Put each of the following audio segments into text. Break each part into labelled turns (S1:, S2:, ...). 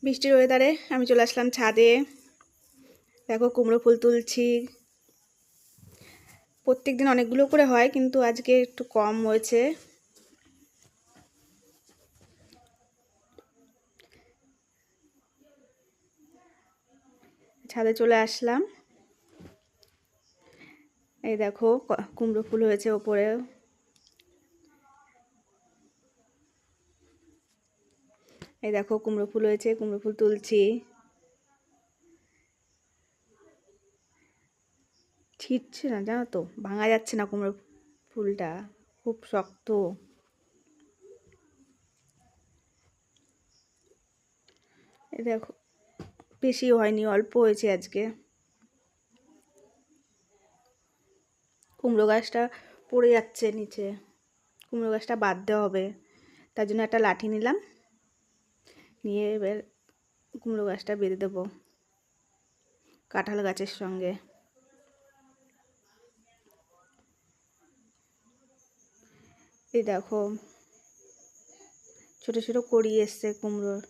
S1: বৃষ্টির ওয়েদারে আমি চলে আসলাম ছাদে। দেখো কুমড়ো ফুল তুলছি। প্রত্যেক দিন অনেকগুলো করে হয়, কিন্তু আজকে একটু কম হয়েছে। ছাদে চলে আসলাম। এই দেখো কুমড়ো ফুল হয়েছে ওপরে। এই দেখো কুমড়ো ফুল হয়েছে, কুমড়ো ফুল তুলছি। ছিটছে না, জানো তো, ভাঙা যাচ্ছে না কুমড়ো ফুলটা, খুব শক্ত। এই দেখো, বেশি হয়নি, অল্প হয়েছে আজকে। কুমড়ো গাছটা পড়ে যাচ্ছে নিচে, কুমড়ো গাছটা বাঁধতে হবে। তার জন্য একটা লাঠি নিলাম, নিয়ে এবার কুমড়ো গাছটা বেঁধে দেবো কাঁঠাল গাছের সঙ্গে। এই দেখো ছোট ছোট কড়ি এসছে কুমড়োর।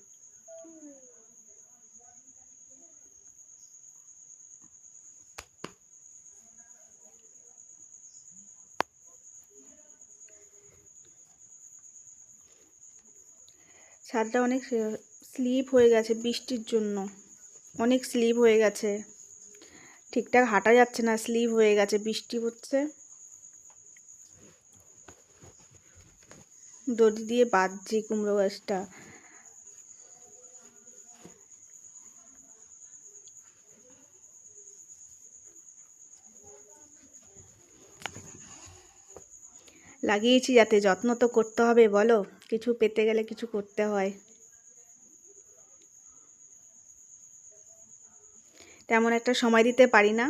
S1: ছাদটা অনেক স্লিপ হয়ে গেছে বৃষ্টির জন্য, অনেক স্লিপ হয়ে গেছে, ঠিকঠাক হাঁটা যাচ্ছে না, স্লিপ হয়ে গেছে, বৃষ্টি হচ্ছে। দড়ি দিয়ে বাঁধছি কুমড়ো গাছটা। লাগিয়েছি যাতে, যত্ন তো করতে হবে, বলো, কিছু পেতে গেলে কিছু করতে হয়। তেমন একটা সময় দিতে পারি না।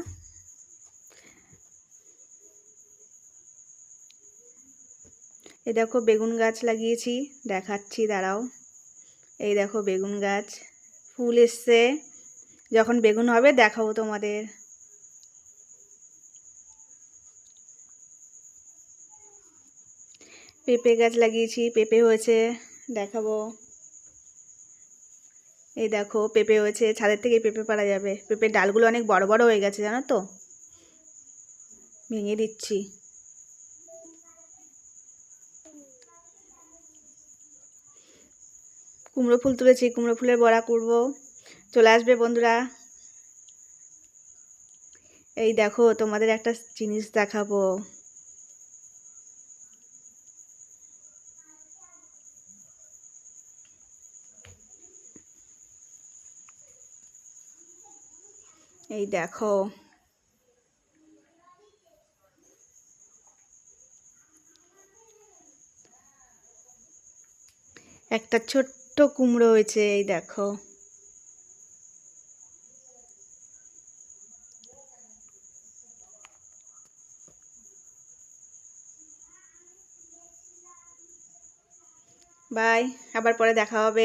S1: এই দেখো বেগুন গাছ লাগিয়েছি, দেখাচ্ছি, দাঁড়াও। এই দেখো বেগুন গাছ, ফুল এসছে, যখন বেগুন হবে দেখাবো তোমাদের। পেঁপে গাছ লাগিয়েছি, পেঁপে হয়েছে, দেখাবো। এই দেখো পেঁপে হয়েছে, ছাদের থেকে পেঁপে পাড়া যাবে। পেঁপের ডালগুলো অনেক বড় বড় হয়ে গেছে, জানো তো, ভেঙে দিচ্ছি। কুমড়ো ফুল তুলেছি, কুমড়ো ফুলের বড়া করব, চলে আসবে বন্ধুরা। এই দেখো তোমাদের একটা জিনিস দেখাবো। এই দেখো, একটা ছোট্ট কুমড়ো হয়েছে, এই দেখো। বাই, আবার পরে দেখা হবে।